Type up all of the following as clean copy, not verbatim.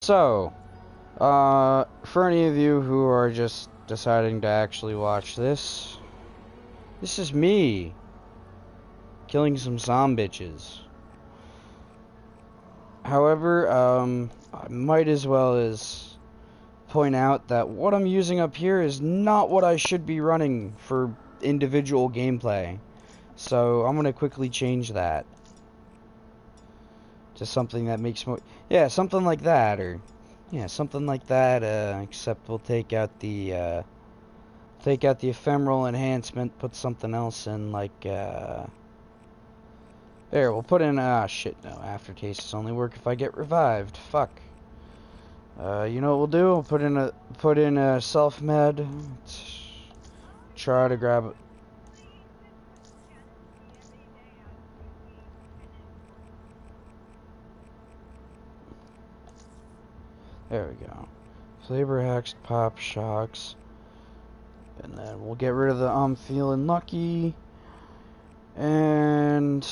So, for any of you who are just deciding to actually watch this, this is me killing some zombitches. However, I might as well as point out that what I'm using up here is not what I should be running for individual gameplay. So I'm gonna quickly change that to something that makes more, yeah, something like that, or yeah, something like that. Except we'll take out the ephemeral enhancement, put something else in, like there. We'll put in shit. No, aftertastes only work if I get revived. Fuck. You know what we'll do? We'll put in a self med. Try to grab it. There we go. Flavor hexed pop shocks. And then we'll get rid of the I'm feeling lucky. And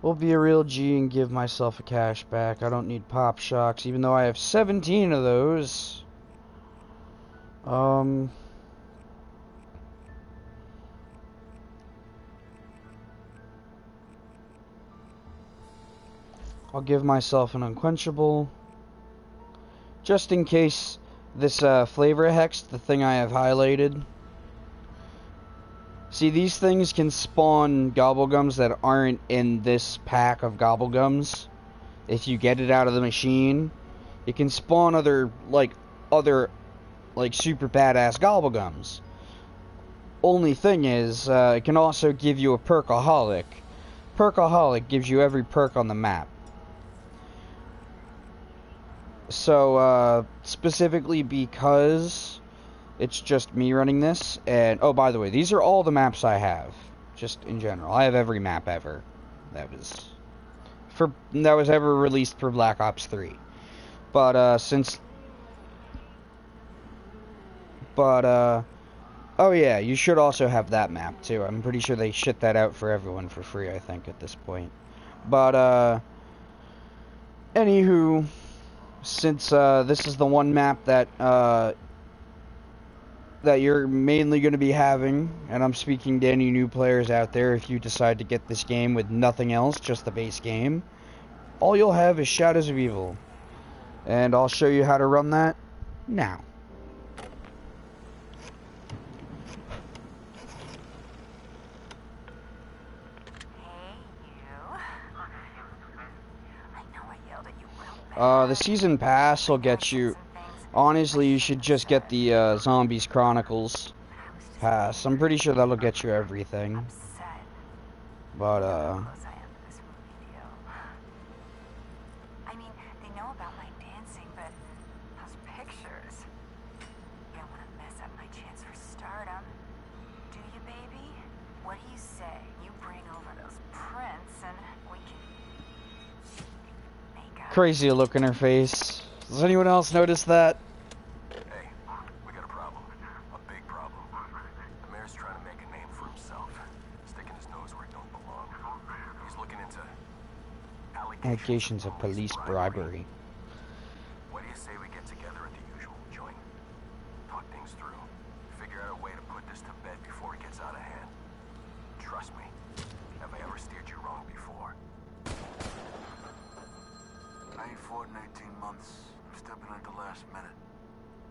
we'll be a real G and give myself a cash back. I don't need pop shocks, even though I have 17 of those. I'll give myself an unquenchable, just in case this flavor hex, the thing I have highlighted. See, these things can spawn gobblegums that aren't in this pack of gobblegums. If you get it out of the machine, it can spawn other super badass gobblegums. Only thing is, it can also give you a perkaholic. Perkaholic gives you every perk on the map. So, specifically because it's just me running this, and, oh, by the way, these are all the maps I have, just in general. I have every map ever that was ever released for Black Ops 3. But, oh yeah, you should also have that map, too. I'm pretty sure they shit that out for everyone for free, I think, at this point. But, anywho, since this is the one map that you're mainly going to be having, and I'm speaking to any new players out there, if you decide to get this game with nothing else, just the base game, all you'll have is Shadows of Evil. And I'll show you how to run that now. The season pass will get you, honestly, you should just get the Zombies Chronicles pass. I'm pretty sure that'll get you everything. But, I mean, they know about my dancing, but those pictures, you don't want to mess up my chance for stardom. Do you, baby? What do you say? You bring over those prints and we can make up. crazy look in her face. Does anyone else notice that? Hey, we got a problem. A big problem. The mayor's trying to make a name for himself. Sticking his nose where it don't belong. He's looking into allegations of police bribery. What do you say we get together at the usual joint? Talk things through. Figure out a way to put this to bed before it gets out of hand. Trust me. Have I ever steered you wrong before? I ain't fought in 18 months. I'm stepping at the last minute.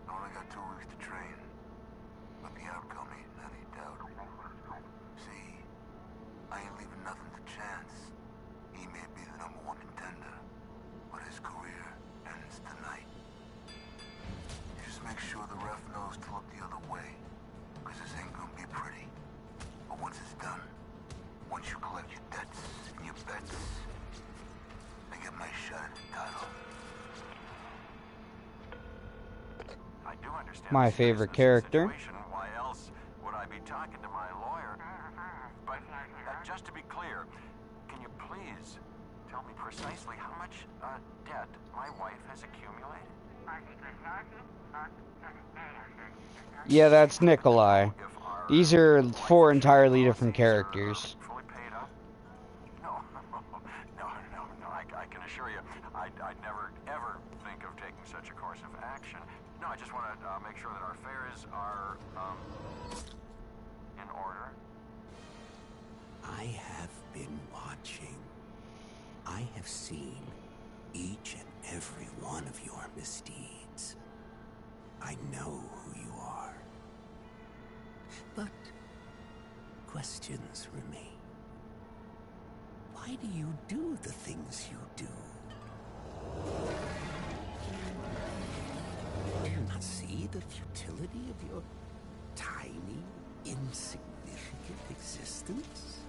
I only got 2 weeks to train. But the outcome ain't any doubt. See, I ain't leaving nothing to chance. He may be the #1 contender, but his career ends tonight. You just make sure the ref knows to look the other way, because this ain't gonna be pretty. But once it's done, once you collect your debts and your bets, I get my shot at the title. I do understand My favorite character. Why else would I be talking to my lawyer? But just to be clear, can you please tell me precisely how much debt my wife has accumulated? Yeah, that's Nikolai. These are 4 entirely different characters. Fully paid up? No, I can assure you, I I'd never, ever think of taking such a course of action. No, I just want to make sure that our affairs are, in order. I have been watching. I have seen each and every one of your misdeeds. I know who you are. But questions remain. Why do you do the things you do? Do you not see the futility of your tiny, insignificant existence?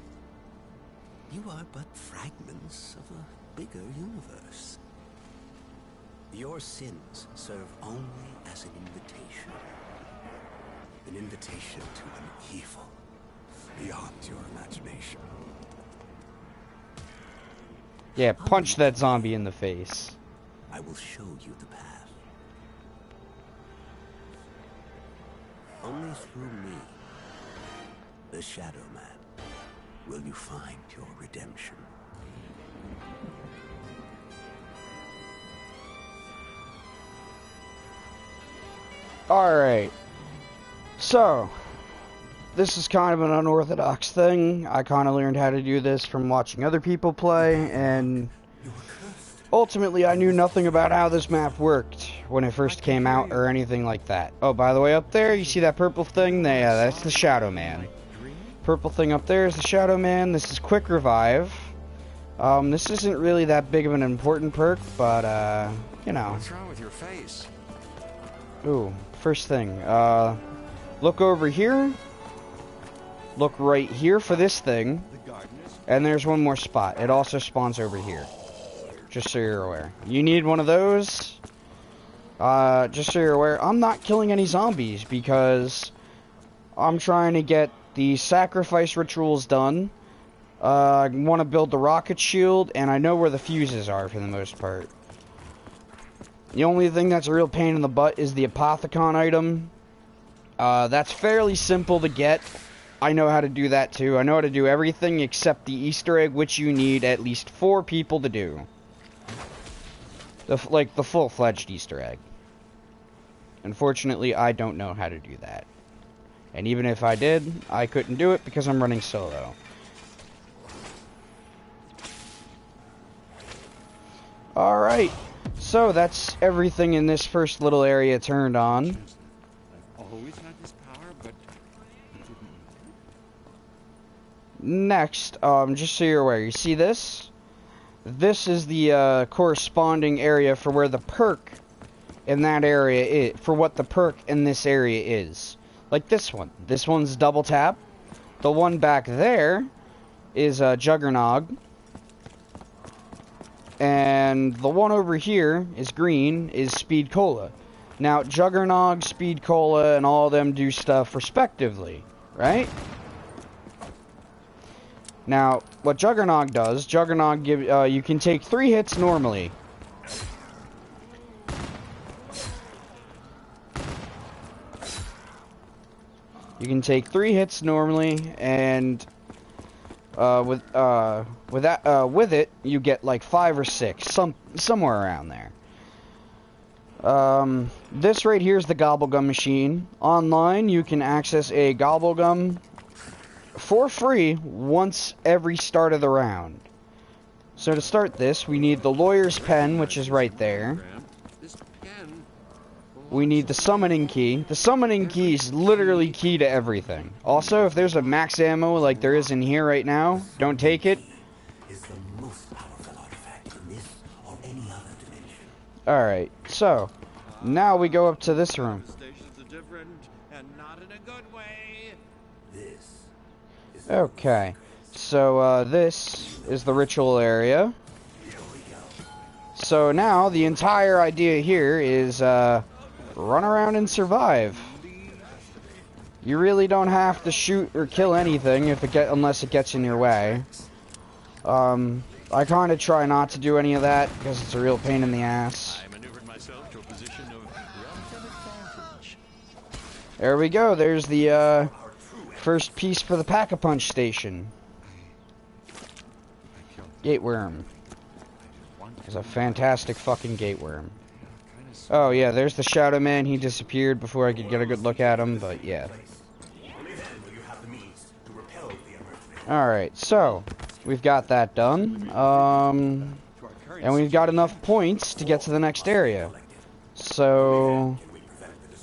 You are but fragments of a bigger universe. Your sins serve only as an invitation. An invitation to an evil beyond your imagination. Yeah, punch that zombie in the face. I will show you the path. Only through me, the Shadow Man, will you find your redemption. Alright. So, this is kind of an unorthodox thing. I kind of learned how to do this from watching other people play, and ultimately I knew nothing about how this map worked when it first came out or anything like that. Oh, by the way, up there, you see that purple thing? Yeah, that's the Shadow Man. Purple thing up there is the Shadow Man. This is Quick Revive. This isn't really that big of an important perk, but, you know. What's wrong with your face? Ooh, first thing, look over here. Look right here for this thing. And there's one more spot. It also spawns over here. Just so you're aware. You need one of those. Just so you're aware, I'm not killing any zombies because I'm trying to get the sacrifice rituals done. I want to build the rocket shield, and I know where the fuses are for the most part. The only thing that's a real pain in the butt is the Apothecon item. That's fairly simple to get. I know how to do that too. I know how to do everything except the Easter egg, which you need at least 4 people to do. Like the full-fledged Easter egg. Unfortunately, I don't know how to do that. And even if I did, I couldn't do it because I'm running solo. Alright, so that's everything in this first little area turned on. I've always had this power, but Next, just so you're aware, you see this? This is the corresponding area for where the perk in that area is, for what the perk in this area is. Like this one. This one's double tap. The one back there is Juggernog. And the one over here is green, is Speed Cola. Now, Juggernog, Speed Cola, and all of them do stuff respectively, right? Now, what Juggernog does, Juggernog you can take 3 hits normally. You can take 3 hits normally, and with it, you get like 5 or 6, somewhere around there. This right here is the Gobblegum machine. Online, you can access a Gobblegum for free once every start of the round. So to start this, we need the Lawyer's Pen, which is right there. We need the Summoning Key. The Summoning Key is literally key to everything. Also, if there's a max ammo like there is in here right now, don't take it. Alright, so now we go up to this room. Okay, so this is the ritual area. So now the entire idea here is run around and survive. You really don't have to shoot or kill anything unless it gets in your way. I kind of try not to do any of that because it's a real pain in the ass. There we go. There's the first piece for the Pack-a-Punch station. Gateworm. It's a fantastic fucking gateworm. Oh yeah, there's the Shadow Man. He disappeared before I could get a good look at him, but yeah. Alright, so we've got that done. And we've got enough points to get to the next area. So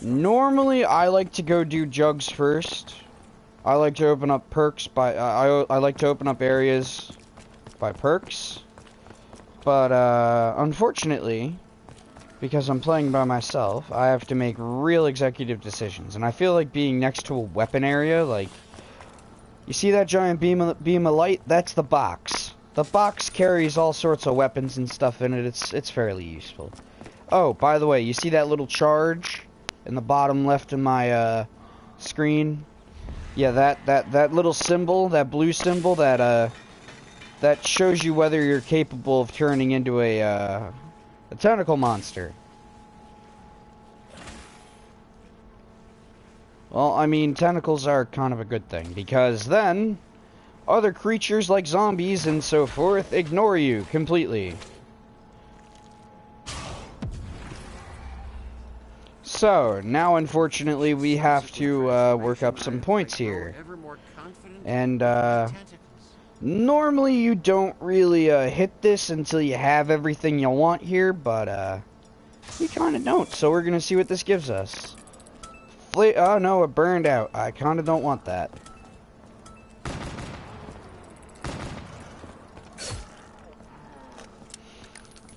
normally I like to go do jugs first. I like to open up perks by I like to open up areas by perks. But unfortunately, because I'm playing by myself, I have to make real executive decisions. And I feel like being next to a weapon area, like, you see that giant beam of light? That's the box. The box carries all sorts of weapons and stuff in it. It's fairly useful. Oh, by the way, you see that little charge in the bottom left of my screen? Yeah, that little symbol, that blue symbol, that shows you whether you're capable of turning into a tentacle monster. Well, I mean, tentacles are kind of a good thing, because then other creatures like zombies and so forth ignore you completely. So, now unfortunately we have to work up some points here. And normally you don't really hit this until you have everything you want here, but we kind of don't, so we're going to see what this gives us. Oh no, it burned out. I kind of don't want that.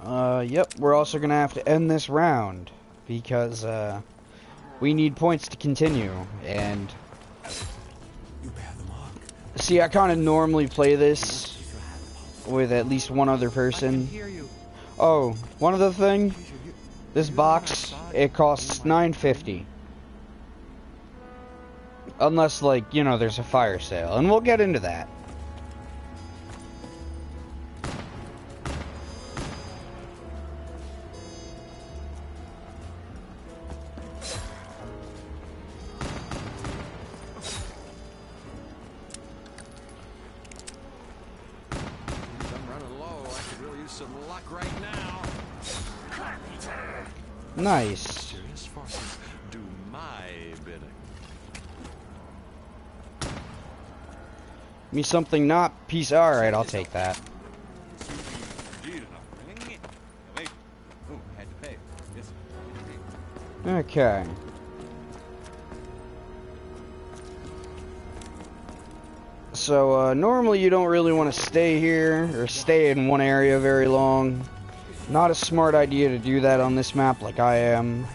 Yep, we're also going to have to end this round, because we need points to continue, and see, I kind of normally play this with at least one other person. Oh, one other thing, this box, it costs $9.50. Unless, like, you know, there's a fire sale, and we'll get into that. Nice. Do my bidding. Me something not piece. All right, I'll take that. Okay. So normally you don't really want to stay here or stay in one area very long. Not a smart idea to do that on this map like I am.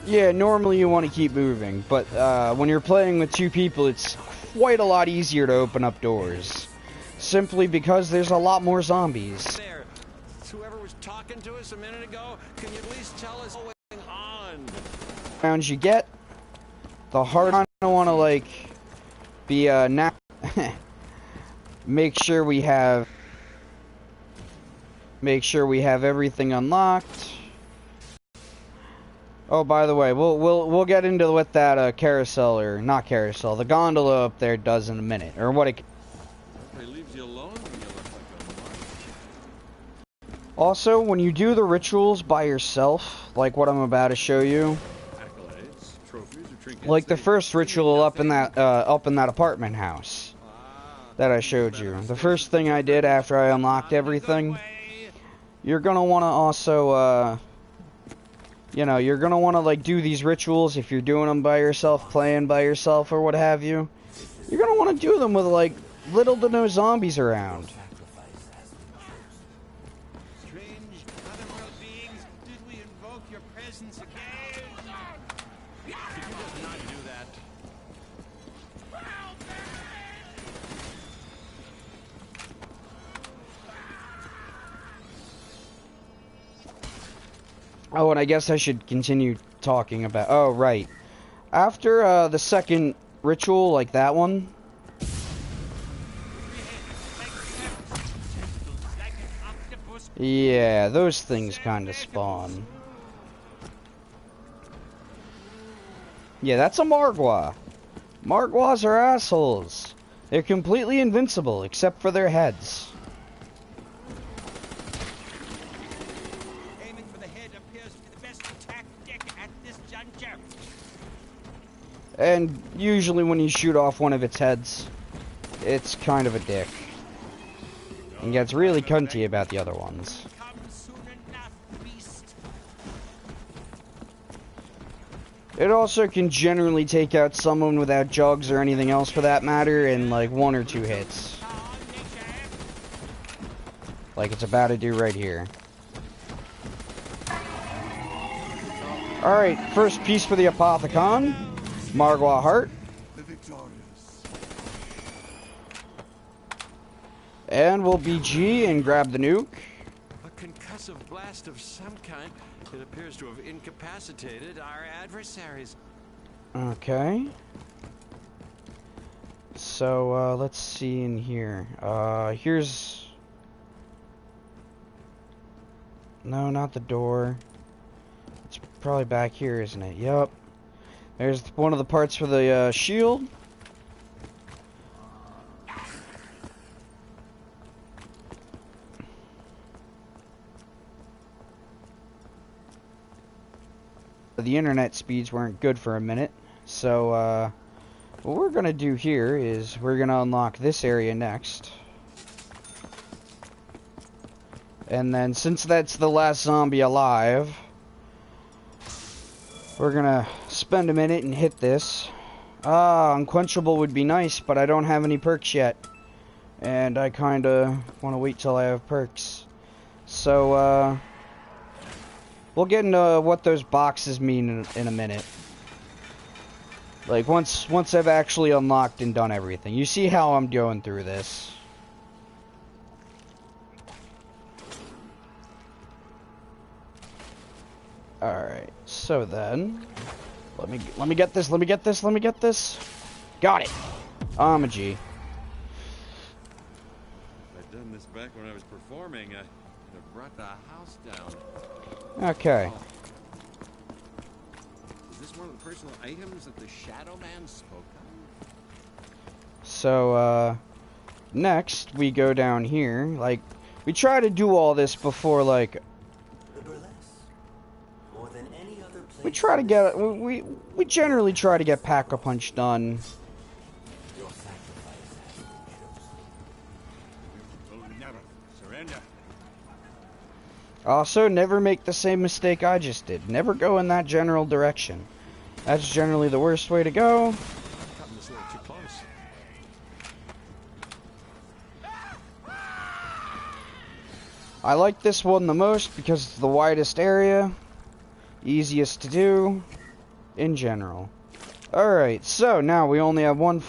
Yeah, normally you want to keep moving, but when you're playing with two people, it's quite a lot easier to open up doors. Simply because there's a lot more zombies. There, whoever was talking to us a minute ago, can you at least tell us what's going on? Rounds you get, the harder I don't want to, like, be now. Make sure we have everything unlocked. Oh, by the way, we'll get into what that carousel, or not carousel, the gondola up there does in a minute, or what it. It leaves you alone when you look like a. Also, when you do the rituals by yourself, like what I'm about to show you, Accolades, trophies, or trinkets, like the first ritual up in that apartment house that I showed you, the first thing I did after I unlocked everything. You're gonna want to also, you know, you're gonna want to, like, do these rituals if you're doing them by yourself, playing by yourself, or what have you. You're gonna want to do them with, like, little to no zombies around. Strange otherworld beings, did we invoke your presence again? Could you just not do that? Oh, and I guess I should continue talking about. Oh, right. After the second ritual, like that one. Yeah, those things kind of spawn. Yeah, that's a Margwa. Margwas are assholes. They're completely invincible, except for their heads. And usually when you shoot off one of its heads, it's kind of a dick. And gets really cunty about the other ones. It also can generally take out someone without jugs or anything else for that matter in like 1 or 2 hits. Like it's about to do right here. Alright, first piece for the Apothecon. Margwa Heart. And we'll BG and grab the nuke. A concussive blast of some kind. It appears to have incapacitated our adversaries. Okay. So, let's see in here. Here's... No, not the door. It's probably back here, isn't it? Yup. There's one of the parts for the, shield. The internet speeds weren't good for a minute, so what we're gonna do here is we're gonna unlock this area next, and then since that's the last zombie alive, we're gonna spend a minute and hit this. Unquenchable would be nice, but I don't have any perks yet, and I kinda want to wait till I have perks, so we'll get into what those boxes mean in a minute. Like, once I've actually unlocked and done everything. You see how I'm going through this. Alright, so then... Let me get this. Got it! I'm a G. If I'd done this back when I was performing, I could have brought the house down. Okay. Is this one of the personal items that the Shadow Man spoke of? So, next we go down here. Like, we try to do all this before, like... We try to get... We generally try to get Pack-a-Punch done. Also, never make the same mistake I just did. Never go in that general direction. That's generally the worst way to go. Cutting this a little too close. I like this one the most because it's the widest area. Easiest to do. In general. Alright, so now we only have one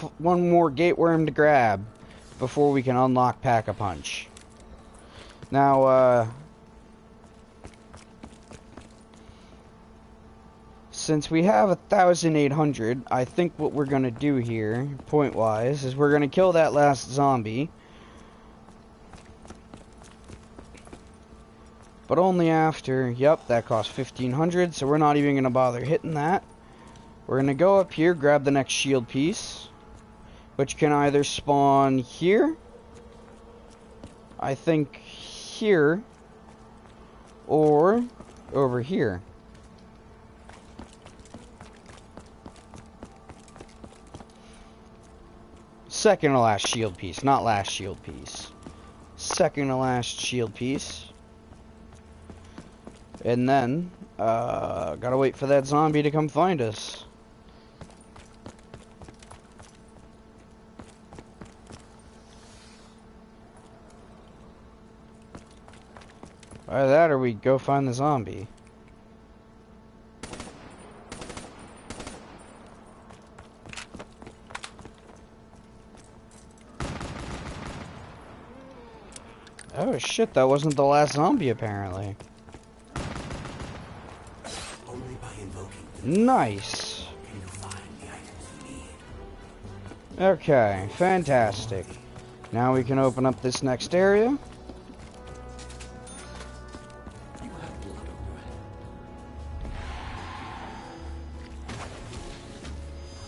more gateworm to grab before we can unlock Pack-a-Punch. Now, since we have 1,800, I think what we're gonna do here, point-wise, is we're gonna kill that last zombie. But only after, yep, that cost 1,500, so we're not even gonna bother hitting that. We're gonna go up here, grab the next shield piece, which can either spawn here, I think here, or over here. Second to last shield piece, not last shield piece. Second to last shield piece. And then, gotta wait for that zombie to come find us. Either that or we go find the zombie. Oh shit, that wasn't the last zombie apparently. Only by invoking Nice. can you find the items you need. Okay, fantastic. Now we can open up this next area. You have blood on your hands.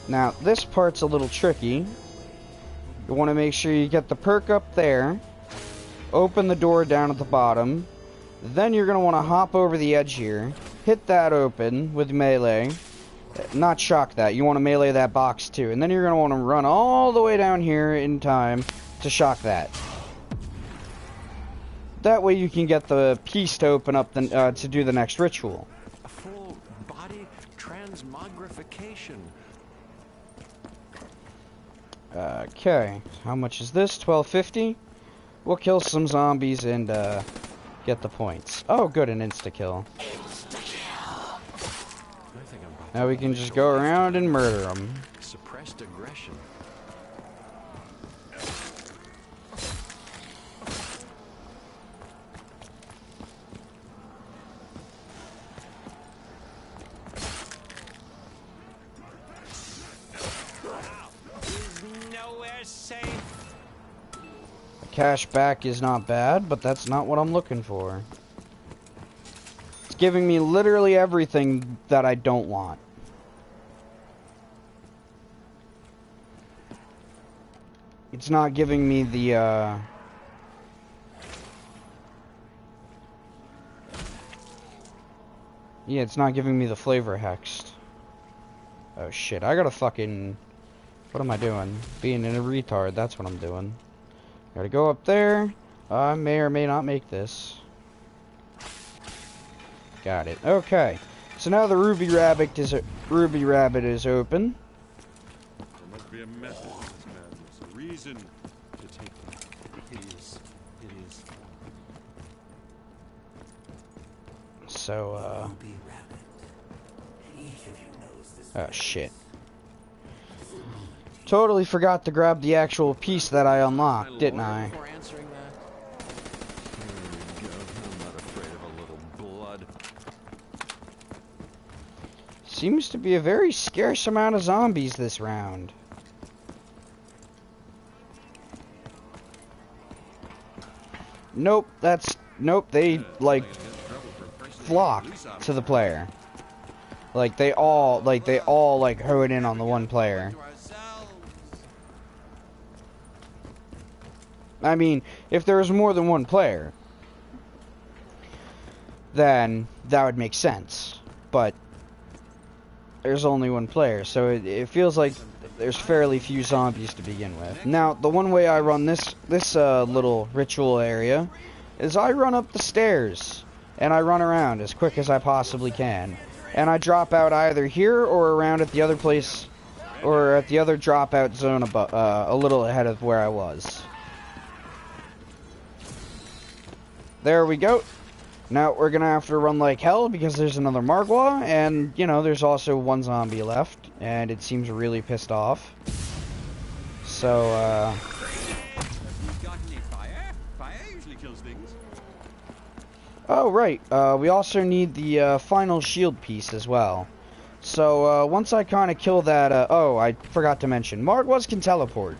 Now, this part's a little tricky. You want to make sure you get the perk up there. Open the door down at the bottom. Then you're going to want to hop over the edge here. Hit that open with melee. Not shock that. You want to melee that box too. And then you're going to want to run all the way down here in time to shock that. That way you can get the piece to open up the, to do the next ritual. A full body transmogrification. Okay. How much is this? $12.50? We'll kill some zombies and get the points. Oh, good, an insta-kill. Now we can just go around and murder them. Suppressed aggression. Nowhere safe. Cash back is not bad, but that's not what I'm looking for. It's giving me literally everything that I don't want. It's not giving me the, yeah, it's not giving me the flavor hexed. Oh shit, I gotta fucking... What am I doing? Being in a retard, that's what I'm doing. Gotta go up there. I may or may not make this. Got it. Okay. So now the Ruby Rabbit is open. There must be a method to this madness, a reason to take them. It is. So, oh shit. Totally forgot to grab the actual piece that I unlocked, didn't I? Before answering that. There we go. I'm not afraid of a little blood. Seems to be a very scarce amount of zombies this round. Nope, they, like, flock to the player. Like, they all, like, hone in on the one player. I mean, if there was more than one player, then that would make sense. But there's only one player, so it feels like there's fairly few zombies to begin with. Now, the one way I run this little ritual area is I run up the stairs and I run around as quick as I possibly can, and I drop out either here or around at the other place, or at the other dropout zone above, a little ahead of where I was. There we go. Now we're gonna have to run like hell because there's another Margwa, and you know there's also one zombie left, and it seems really pissed off. So You got any fire? Fire usually kills things. oh right, we also need the final shield piece as well. So once I kind of kill that, oh, I forgot to mention, Margwas can teleport.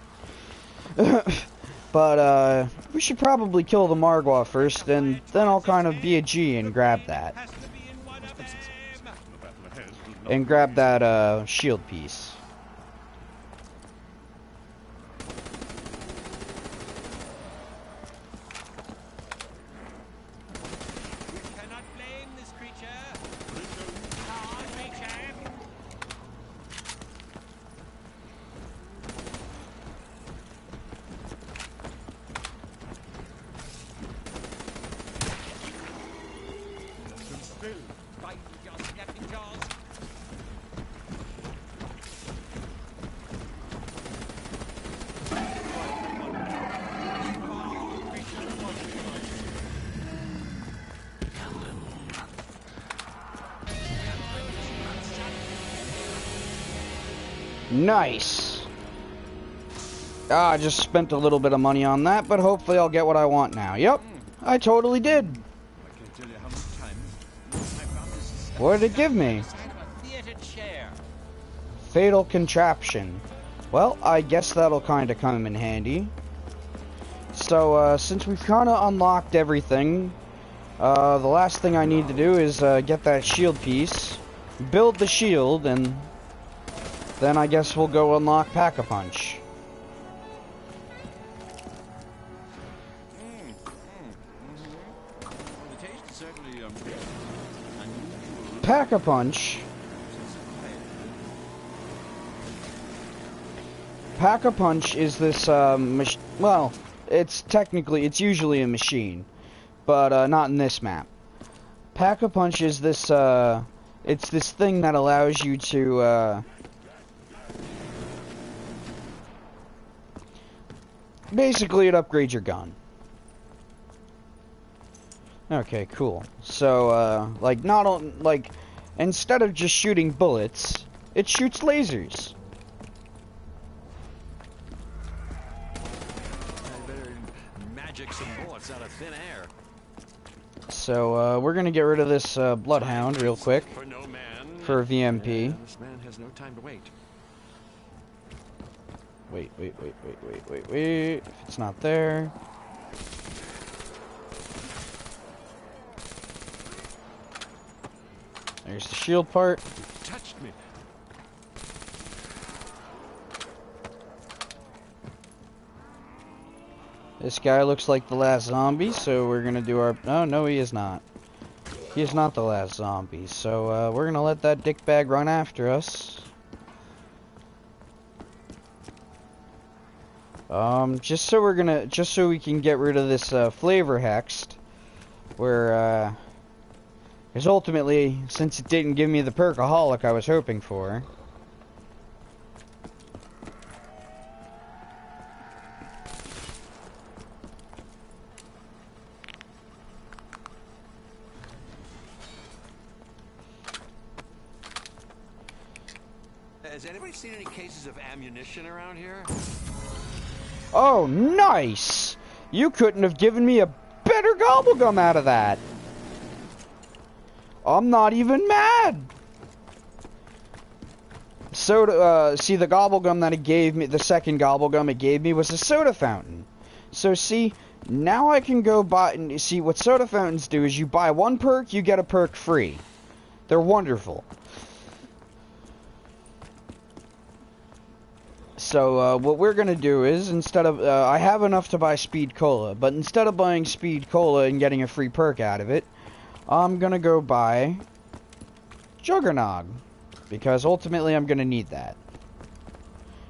But, we should probably kill the Margwa first, and then I'll kind of be a G and grab that. Has to be in one of them. And grab that, shield piece. We cannot blame this creature. Can't reach him. Bite your snapping jaws. Nice! Ah, I just spent a little bit of money on that, but hopefully I'll get what I want now. Yep, I totally did. I can't tell you how many times I found this What did it give me? inside of a theater chair. Fatal contraption. Well, I guess that'll kind of come in handy. So, since we've kind of unlocked everything, the last thing I need to do is get that shield piece, build the shield, and then I guess we'll go unlock Pack-a-Punch. The taste is certainly unusual. Pack-a-Punch Pack-a-Punch is this, well, it's usually a machine, but, not in this map. Pack-a-Punch is this, it's this thing that allows you to, basically it upgrades your gun. Okay, cool. So, like, instead of just shooting bullets, it shoots lasers. I better magic some bullets out of thin air. So, we're gonna get rid of this, Bloodhound real quick For no man. for a VMP. This man has no time to wait. Wait. If it's not there. There's the shield part. Touched me. This guy looks like the last zombie, so we're gonna do our... Oh, no, he is not. He is not the last zombie, so we're gonna let that dickbag run after us. Just so we can get rid of this flavor hext, where because ultimately, since it didn't give me the perkaholic I was hoping for. Has anybody seen any cases of ammunition around here? Oh, nice! You couldn't have given me a better gobblegum out of that. I'm not even mad. Soda, see, the gobblegum that it gave me, the second gobblegum it gave me was a soda fountain. So see, now I can go buy, and see what soda fountains do is you buy one perk, you get a perk free. They're wonderful. So, what we're gonna do is, instead of, I have enough to buy Speed Cola, but instead of buying Speed Cola and getting a free perk out of it, I'm gonna go buy Juggernog, because ultimately I'm gonna need that.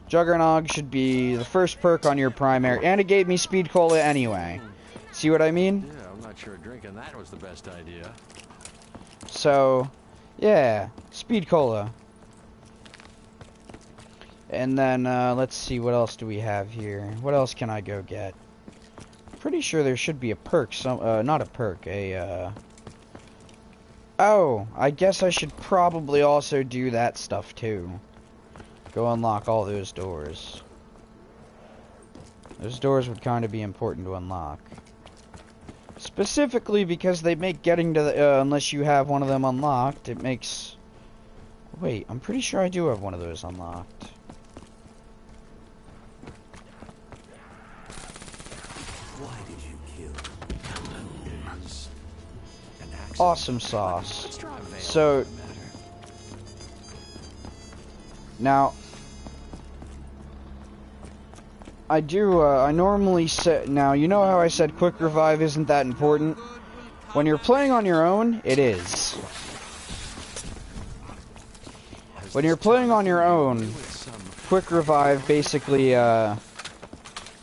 Juggernog should be the first perk on your primary, and it gave me Speed Cola anyway. See what I mean? Yeah, I'm not sure drinking that was the best idea. So, yeah, Speed Cola. And then, let's see, what else do we have here? What else can I go get? Pretty sure there should be a perk, not a perk, oh, I guess I should probably also do that stuff too. Go unlock all those doors. Those doors would kind of be important to unlock. Specifically because they make getting to the, unless you have one of them unlocked, it makes... Wait, I'm pretty sure I do have one of those unlocked. Awesome sauce. So now I normally say, now you know how I said quick revive isn't that important? When you're playing on your own, it is. When you're playing on your own, quick revive basically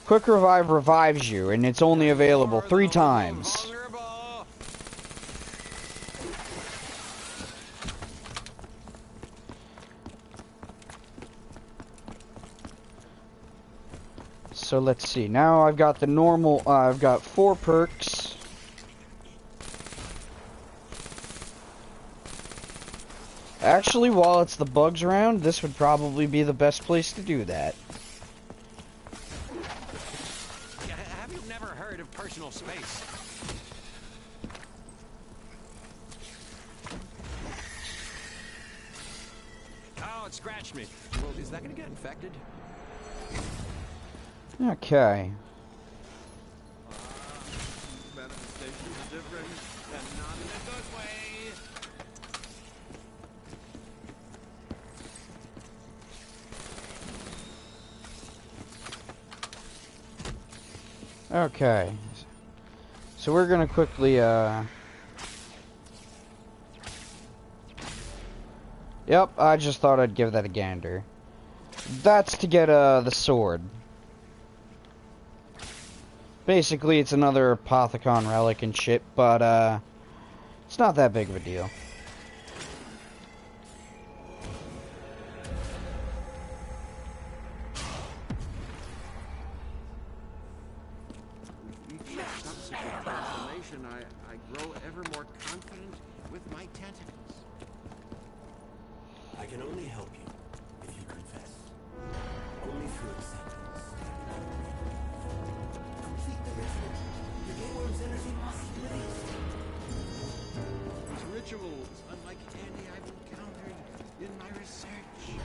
quick revive revives you, and it's only available 3 times. So let's see, now I've got the normal, I've got 4 perks. Actually, while it's the bugs around, this would probably be the best place to do that. Have you never heard of personal space? Oh, it scratched me. Well, is that gonna get infected? Okay. Okay. So we're gonna quickly, Yep, I just thought I'd give that a gander. That's to get the sword. Basically, it's another Apothicon relic and shit, but it's not that big of a deal. With each subsequent transformation, I grow ever more confident with my tentacles. I can only help you if you confess. Only through acceptance. Complete the ritual. The Gayworm's energy must be released. These rituals, unlike any I've encountered in my research.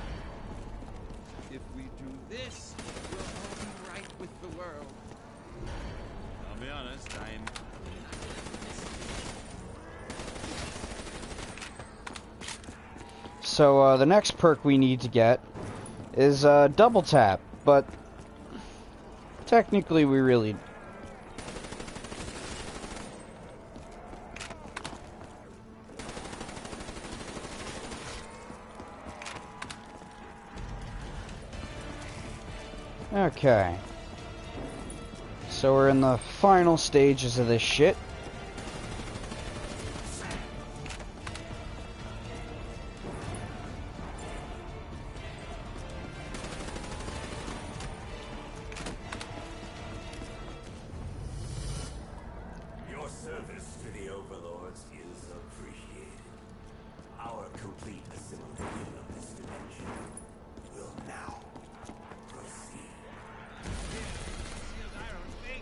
If we do this, we'll all be right with the world. I'll be honest, I'm... So, the next perk we need to get is, double tap, but technically we really... Okay. So we're in the final stages of this shit. Your service to the overlords is appreciated. Our complete assimilation of this dimension will now proceed.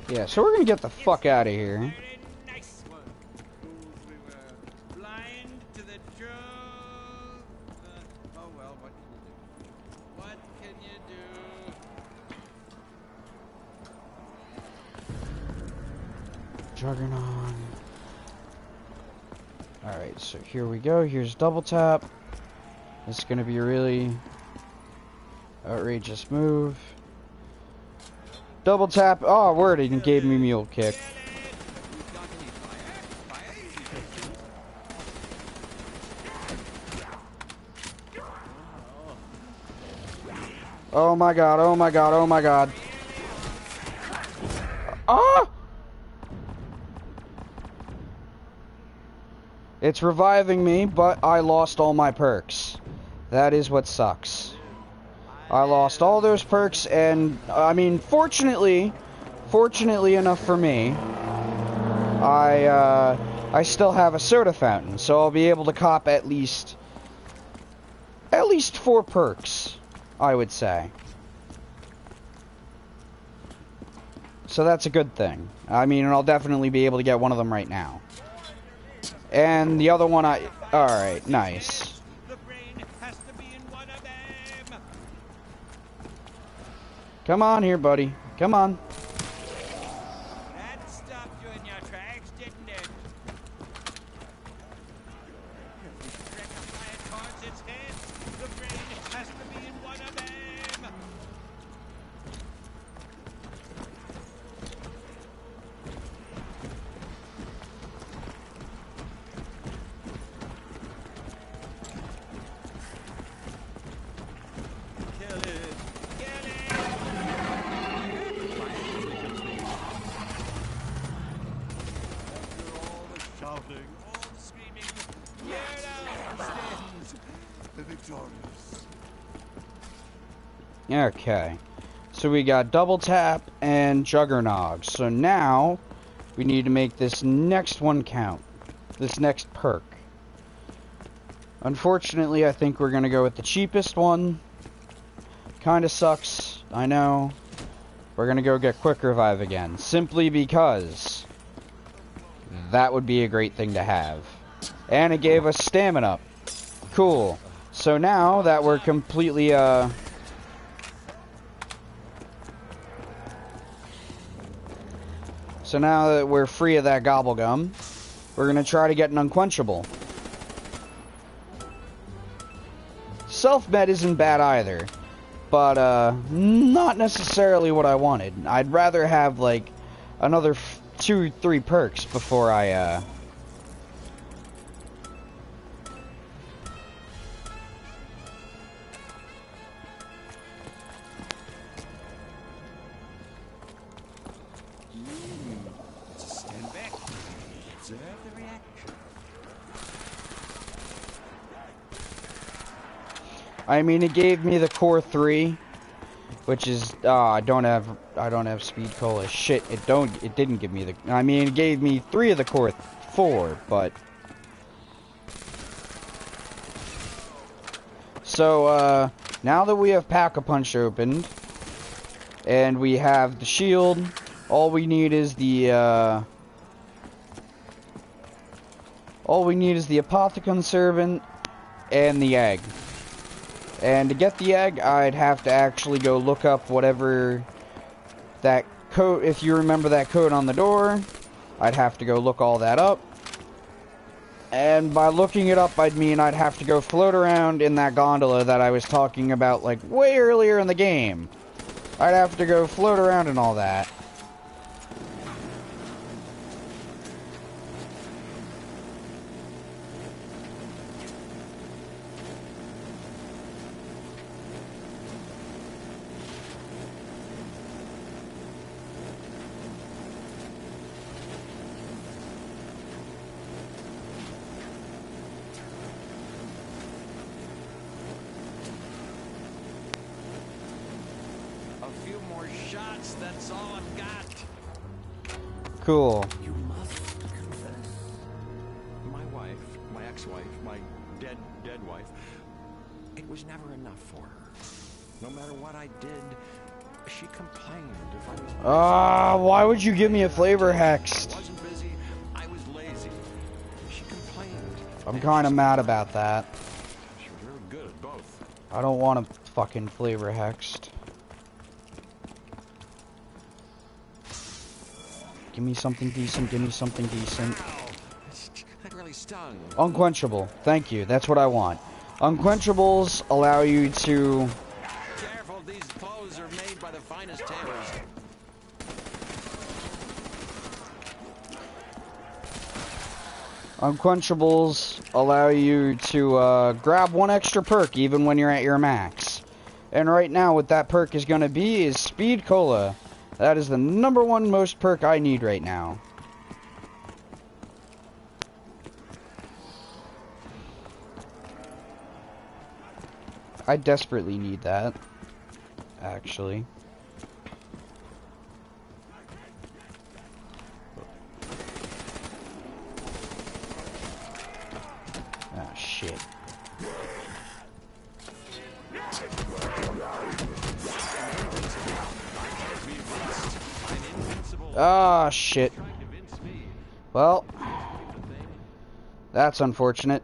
Yeah, so we're gonna get the fuck out of here. Very nice one. Fools we were. Blind to the truth. Oh well, what can you do? What can you do? Juggernaut. Alright, so here we go. Here's double tap. This is gonna be a really outrageous move. Double tap. Oh, word, he gave me mule kick. Oh my god, oh my god, oh my god. Ah! It's reviving me, but I lost all my perks. That is what sucks. I lost all those perks, and I mean, fortunately enough for me, I still have a soda fountain, so I'll be able to cop at least 4 perks, I would say. So that's a good thing. I mean, and I'll definitely be able to get one of them right now. And the other one alright, nice. The brain has to be in one of them. Come on here, buddy. Come on. That stopped you in your tracks, didn't it? Rectify it towards its head. The brain has to be in one of them. Kill it. Kill it. All the shouting, all the screaming, here now stands the victorious. Okay. So we got double tap and juggernog. So now we need to make this next one count. This next perk. Unfortunately, I think we're going to go with the cheapest one. Kinda sucks, I know. We're going to go get quick revive again. Simply because that would be a great thing to have. And it gave us stamina. Cool. So now that we're completely, So now that we're free of that gobblegum, we're going to try to get an unquenchable. Self-med isn't bad either, but not necessarily what I wanted. I'd rather have like another 2 or 3 perks before I I mean, it gave me the core 3, which is I don't have speed cola. Shit, it didn't give me the. I mean, it gave me 3 of the core 4, but. So now that we have Pack-a-Punch opened, and we have the shield, all we need is the Apothicon Servant and the egg. And to get the egg, I'd have to actually go look up whatever that code, if you remember that code on the door, I'd have to go look all that up. And by looking it up, I'd have to go float around in that gondola that I was talking about, like, way earlier in the game. I'd have to go float around and all that. That's all I've got. Cool. You must confess. My wife, my ex-wife, my dead wife, it was never enough for her. No matter what I did, she complained if I was busy. Why would you give me a flavor hex? I wasn't busy, I was lazy. She complained. I'm kind of mad about that. She was really good at both. I don't want a fucking flavor hexed. Give me something decent, give me something decent. That really stung. Unquenchable. Thank you. That's what I want. Unquenchables allow you to... Careful, these clothes are made by the finest tailors. Unquenchables allow you to grab 1 extra perk even when you're at your max. And right now what that perk is going to be is Speed Cola. That is the #1 most perk I need right now. I desperately need that, actually. Ah, shit. Ah, shit. Well, that's unfortunate.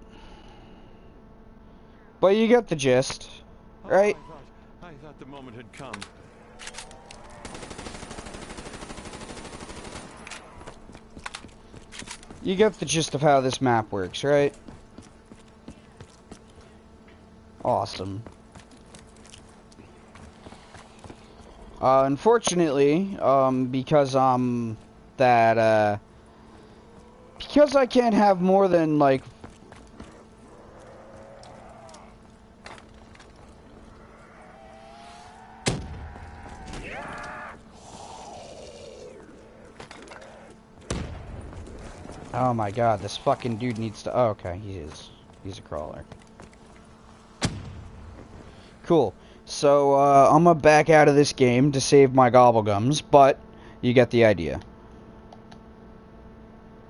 But you get the gist, right? I thought the moment had come. You get the gist of how this map works, right? Awesome. Unfortunately, because because I can't have more than, like, oh my god, this fucking dude needs to, oh, okay, he's a crawler. Cool. So, I'm gonna back out of this game to save my gobblegums, but you get the idea.